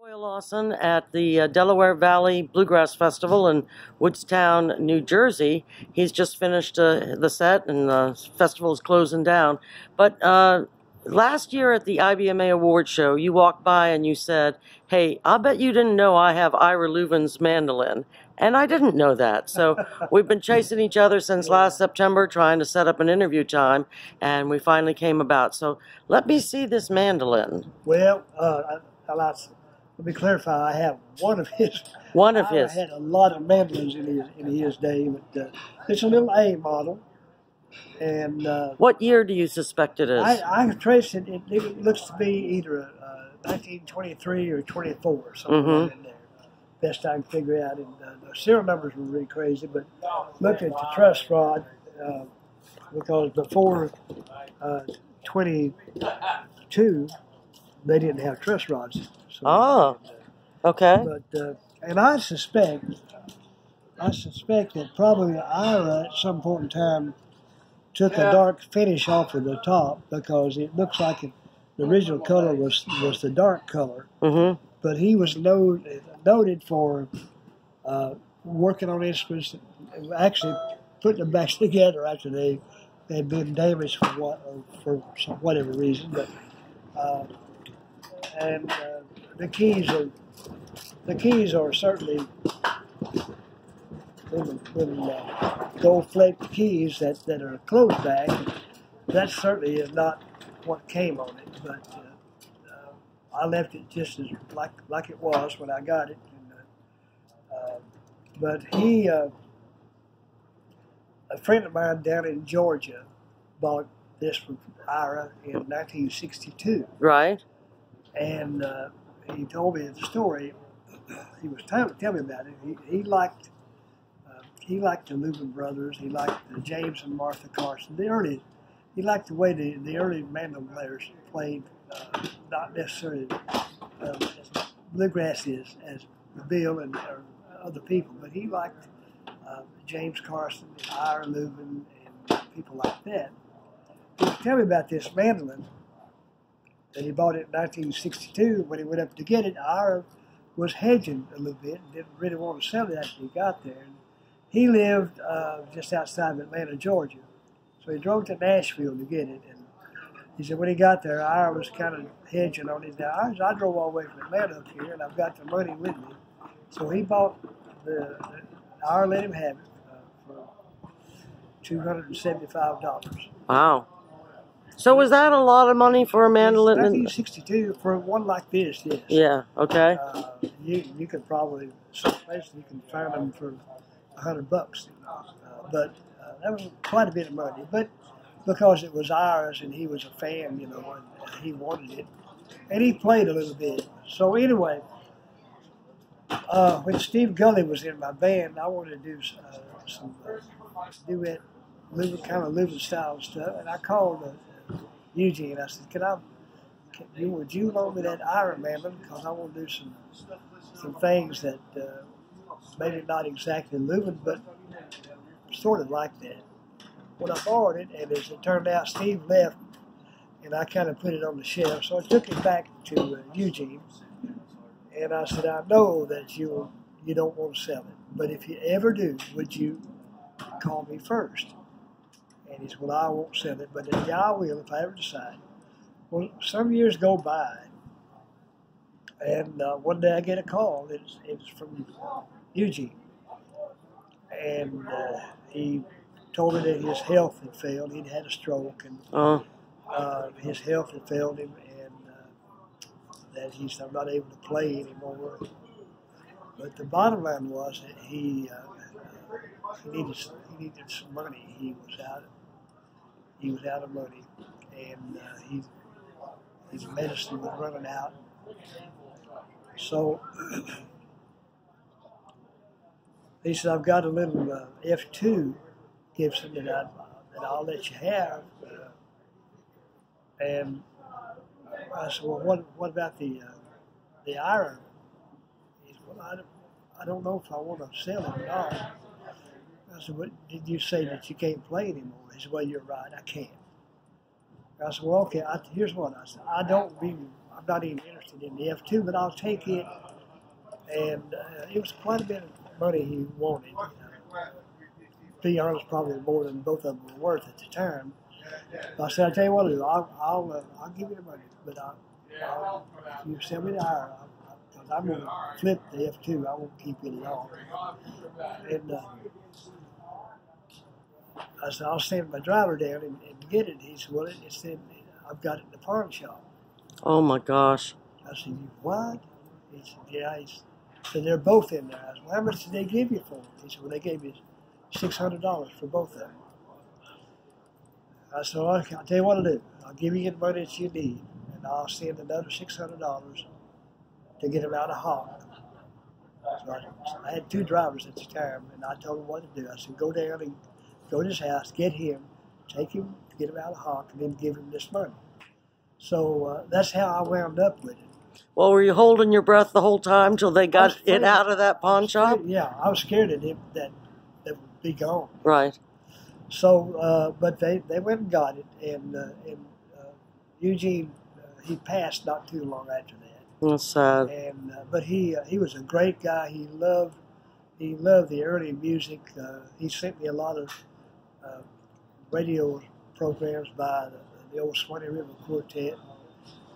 Doyle Lawson at the Delaware Valley Bluegrass Festival in Woodstown, New Jersey. He's just finished the set, and the festival is closing down. But last year at the IBMA Awards show, you walked by and you said, "Hey, I bet you didn't know I have Ira Leuven's mandolin." And I didn't know that. So we've been chasing each other since last September, trying to set up an interview time, and we finally came about. So let me see this mandolin. Well, let me clarify. I have one of his. I had a lot of mandolins in his day, but it's a little A model. And what year do you suspect it is? I traced it. It looks to be either 1923 or 24, something like in there. Best I can figure out. And the serial numbers were really crazy, but looking at the truss rod, because before 22, they didn't have truss rods. So, okay. But and I suspect that probably Ira at some point in time took a dark finish off of the top, because it looks like the original color was the dark color. Mm-hmm. But he was noted for working on instruments, actually putting them back together after they had been damaged for whatever reason. But the keys are certainly gold-flaked keys that are closed back. That certainly is not what came on it, but I left it just as like it was when I got it. And, but a friend of mine down in Georgia bought this from Ira in 1962. Right. And he told me the story. He was telling me about it. He liked the Leuven brothers. He liked the James and Martha Carson. He liked the way the early mandolin players played, not necessarily as bluegrass is as Bill and other people, but he liked James Carson, and Ira Leuven, and people like that. He was telling me about this mandolin that he bought it in 1962. When he went up to get it, Ira was hedging a little bit and didn't really want to sell it after he got there. And he lived just outside of Atlanta, Georgia. So he drove to Nashville to get it. And he said when he got there, Ira was kind of hedging on it. Now, I drove all the way from Atlanta up here, and I've got the money with me. So he bought Ira let him have it for $275. Wow. So was that a lot of money for a mandolin? 1962 for one like this, yes. Yeah. Okay. You could probably some places you can find them for $100, but that was quite a bit of money. But because it was ours and he was a fan, and he wanted it, and he played a little bit. So anyway, when Steve Gully was in my band, I wanted to do some duet, kind of Leuven style stuff, and I called Eugene. I said, would you loan me that Ira mandolin, because I want to do some things that maybe not exactly Leuven, but sort of like that. When I borrowed it, and as it turned out, Steve left, and I kind of put it on the shelf. So I took it back to Eugene, and I said, I know that you don't want to sell it, but if you ever do, would you call me first? And he said, well, I won't sell it, but yeah, I will if I ever decide. Well, some years go by, and one day I get a call. It's from Eugene, and he told me that his health had failed. He'd had a stroke, and his health had failed him, and that he's not able to play anymore. But the bottom line was that he needed some money. He was out of money, and his medicine was running out. So he said, I've got a little F2 Gibson that I'll let you have. And I said, well, what about the Ira? He said, well, I don't know if I want to sell it or not. I said, what did you say that you can't play anymore? He said, well, you're right, I can't. I said, well, okay, here's what I said. I'm not even interested in the F2, but I'll take it. And it was quite a bit of money he wanted. To be honest, probably more than both of them were worth at the time. I said, I'll tell you what I'll do. I'll give you the money, but if you sell me the hire, because I'm going to flip the F2. I won't keep it at all. And I said, I'll send my driver down and get it. He said, well, it said, I've got it in the pawn shop. Oh my gosh. I said, you what? He said, yeah. He said, they're both in there. I said, well, how much did they give you for them? He said, well, they gave me $600 for both of them. I said, well, I'll tell you what I'll do. I'll give you the money that you need, and I'll send another $600 to get them out of Hawk. So I had 2 drivers at the time, and I told them what to do. I said, go down and go to his house, get him, take him, get him out of Hawk, and then give him this money. So that's how I wound up with it. Well, were you holding your breath the whole time till they got it out of that pawn shop? Yeah, I was scared that it would be gone. Right. So, but they went and got it, and Eugene, he passed not too long after that. That's sad. And but he was a great guy. He loved the early music. He sent me a lot of radio programs by the old Swanee River Quartet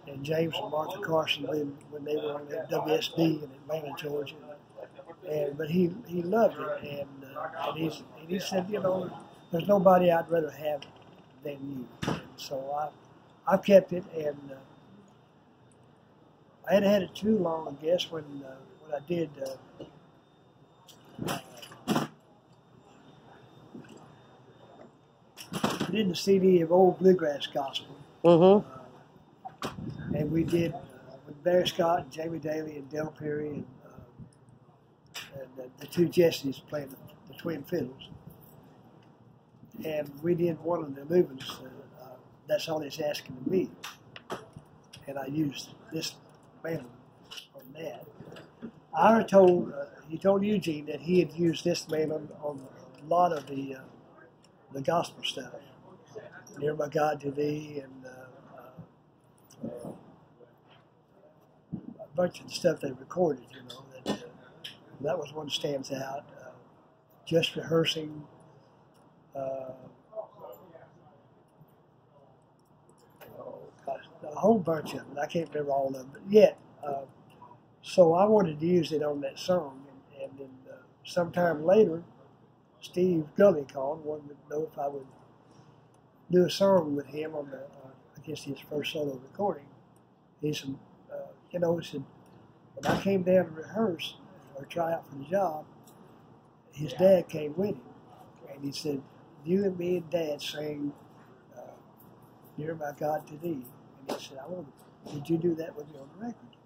and James and Martha Carson when they were on the WSB in Atlanta, Georgia. But he loved it, and he said, you know, there's nobody I'd rather have than you. And so I kept it, and I hadn't had it too long, I guess, when I did. Did the CD of Old Bluegrass Gospel. Mm-hmm. And we did with Barry Scott and Jamie Daly and Del Perry and the 2 Jessies playing the twin fiddles. And we did one of the movements, That's All It's Asking of Me. And I used this mandolin on that. Ira he told Eugene that he had used this mandolin on a lot of the gospel stuff. Near My God to Thee, and a bunch of the stuff they recorded, you know. That was one that stands out. Just Rehearsing. A whole bunch of them. I can't remember all of them, but yet. So I wanted to use it on that song, and then sometime later, Steve Gully called, wanted to know if I would do a song with him on I guess his first solo recording. He said, you know, he said, when I came down to rehearse or try out for the job, his dad came with him, and he said, you and me and Dad sang Near My God to Thee. And he said, did you do that with me on the record?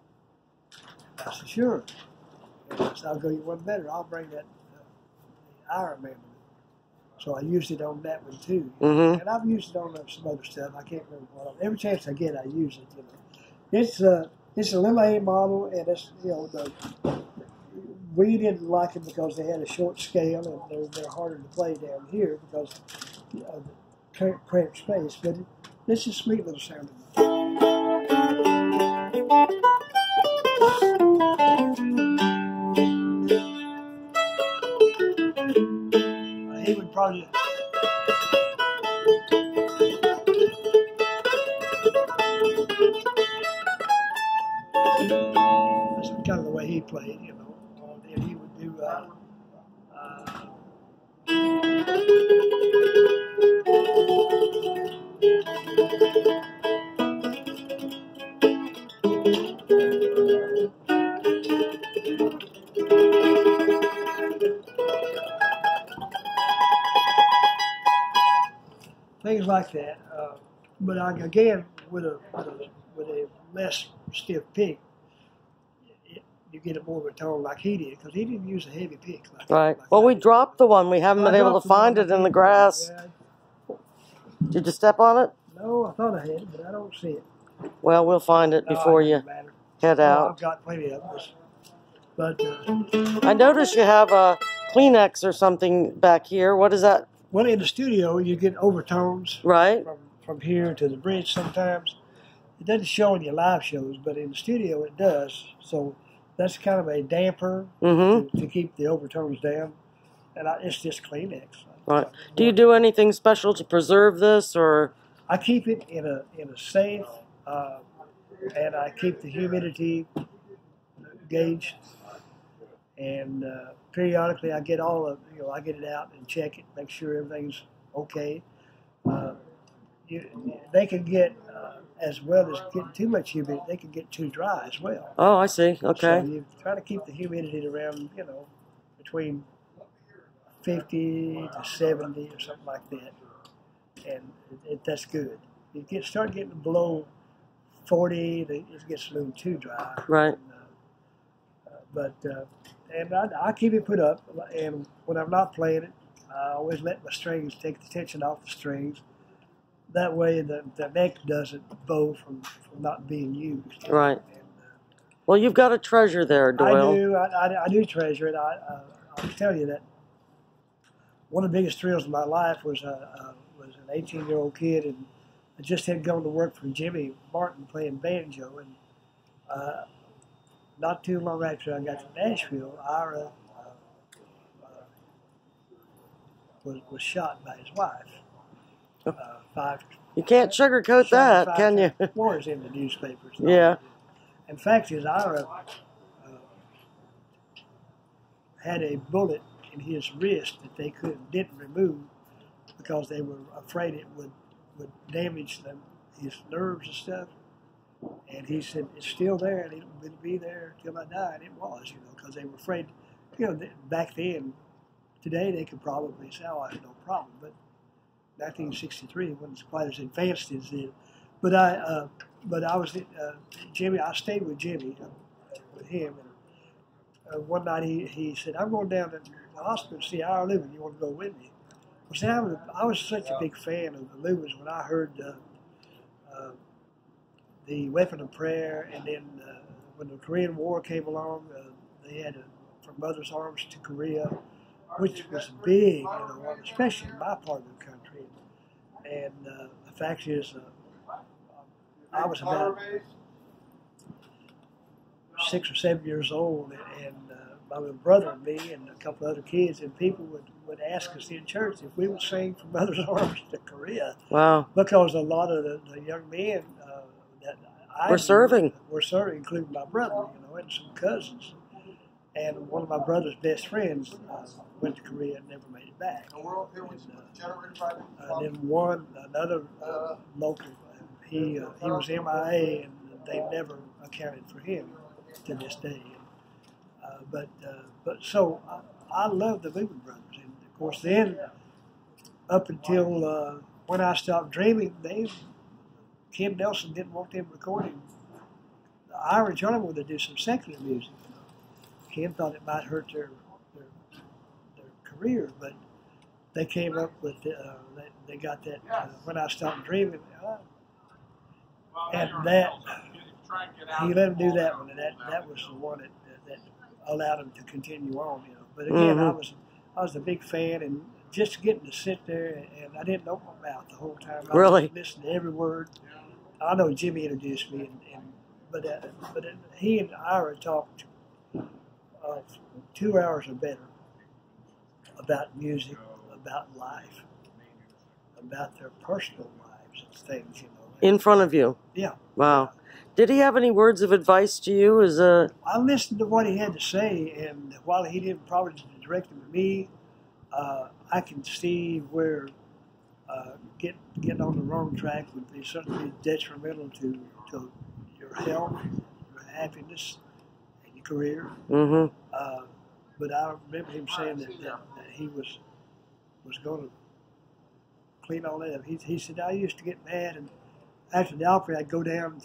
I said, sure. And I said, I'll go you one better. I'll bring that Ira mandolin. So I used it on that one too. Mm-hmm. And I've used it on some other stuff. I can't remember what. Every chance I get, I use it. You know, it's a little A model, and it's, you know, we didn't like it because they had a short scale, and they're harder to play down here because of the cramped space. But this is a sweet little sounding. He would probably. That's kind of the way he played, you know. And he would do. Things like that, but again, with a less stiff pick, you get a more of a tone like he did, because he didn't use a heavy pick. Right. Well, we dropped the one. We haven't been able to find it in the grass. Yeah. Did you step on it? No, I thought I had it, but I don't see it. Well, we'll find it before you head out. I've got plenty of them. But I noticed you have a Kleenex or something back here. What is that? Well, in the studio, you get overtones Right. from here to the bridge sometimes. it doesn't show in your live shows, but in the studio it does. So that's kind of a damper to keep the overtones down, and it's just Kleenex. Right. Do you do anything special to preserve this, or? I keep it in a safe, and I keep the humidity gauged, and periodically I get I get it out and check it, make sure everything's okay. They can get, as well as getting too much humidity, they can get too dry as well. Oh, I see. Okay. So you try to keep the humidity around, between 50 to 70 or something like that, and that's good. You start getting below 40, it gets a little too dry. Right. And I keep it put up, and when I'm not playing it, I always let my strings take the tension off the strings. That way the neck doesn't bow from not being used. Right. And, well, you've got a treasure there, Doyle. I do. I do treasure it. I'll tell you that one of the biggest thrills of my life was an 18-year-old kid, and I just had gone to work for Jimmy Martin playing banjo, and not too long after I got to Nashville, Ira was shot by his wife. You can't sugarcoat that, can you? More is in the newspapers. Yeah. In fact, Ira had a bullet in his wrist that they didn't remove because they were afraid it would damage his nerves and stuff. And he said, it's still there, and it'll be there till I die. And it was, because they were afraid. Back then, today they could probably say, oh, I have no problem. But 1963 wasn't quite as advanced as it. But I was Jimmy. I stayed with Jimmy, with him. And one night he said, I'm going down to the hospital to see Ira Lubin. You want to go with me? Well, see, I was such a big fan of the Lubins when I heard the Weapon of Prayer, and then when the Korean War came along, they had From Mother's Arms to Korea, which was big, especially in my part of the country. And the fact is, I was about 6 or 7 years old, and my little brother and me and a couple of other kids, and people would ask us in church if we would sing From Mother's Arms to Korea. Wow. Because a lot of the young men that We're serving, including my brother, and some cousins. And one of my brother's best friends went to Korea and never made it back. And then another local, he was MIA, and they never accounted for him to this day. So I love the Lubin Brothers, and of course then up until when I stopped dreaming, Kim Nelson didn't want them recording. Ira and Charlie wanted to do some secular music. Kim thought it might hurt their career, but they came up with they got that When I Stopped Dreaming, and that he let them do that one, and that was the one that allowed them to continue on. But again, I was a big fan, and just getting to sit there, and I didn't open my mouth the whole time. I really listened to every word. I know Jimmy introduced me, but he and Ira talked 2 hours or better about music, about life, about their personal lives and things, In front of you? Yeah. Wow. Did he have any words of advice to you as a... I listened to what he had to say, and while he didn't probably direct them to me, I can see where getting on the wrong track would be certainly detrimental to your health, your happiness, and your career. But I remember him saying that he was going to clean all that up. He said, I used to get mad, and after the opera, I'd go down,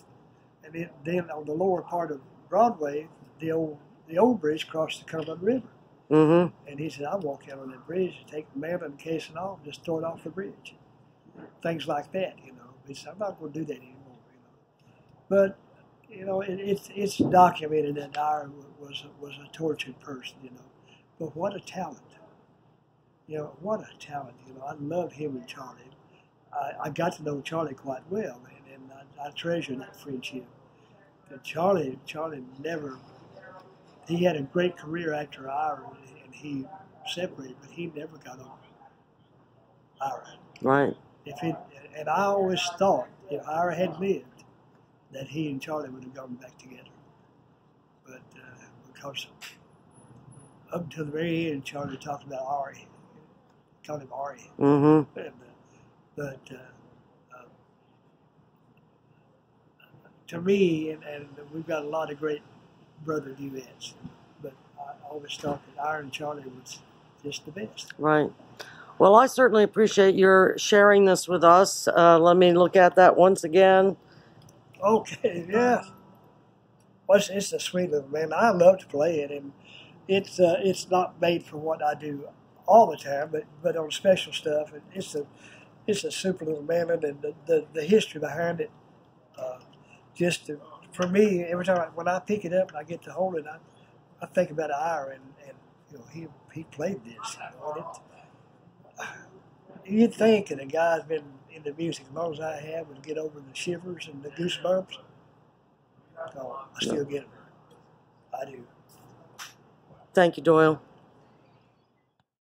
and then on the lower part of Broadway, the old bridge crossed the Cumberland River. And he said, I'd walk out on that bridge and take the mandolin case and all, and just throw it off the bridge. Things like that, He said, I'm not going to do that anymore, But, it's documented that Ira was a tortured person, But what a talent. What a talent. I love him and Charlie. I got to know Charlie quite well, and I treasure that friendship. And Charlie never. He had a great career after Ira, and he separated, but he never got over Ira. Right. And I always thought if Ira had lived, that he and Charlie would have gone back together. But because up until the very end, Charlie talked about Ari, called him Ari. Mm-hmm. But to me, and we've got a lot of great brother duets, but I always thought that Ira and Charlie was just the best. Right. Well, I certainly appreciate your sharing this with us. Let me look at that once again. Okay, yeah. Well, it's a sweet little man. I love to play it, and it's not made for what I do all the time, but on special stuff. And it's a super little mandolin, and the history behind it. For me, every time when I pick it up and I get to hold it, I think about Ira, and you know he played this. You'd think that a guy's been in the music as long as I have would get over the shivers and the goosebumps. Oh, I still get them. I do. Thank you, Doyle.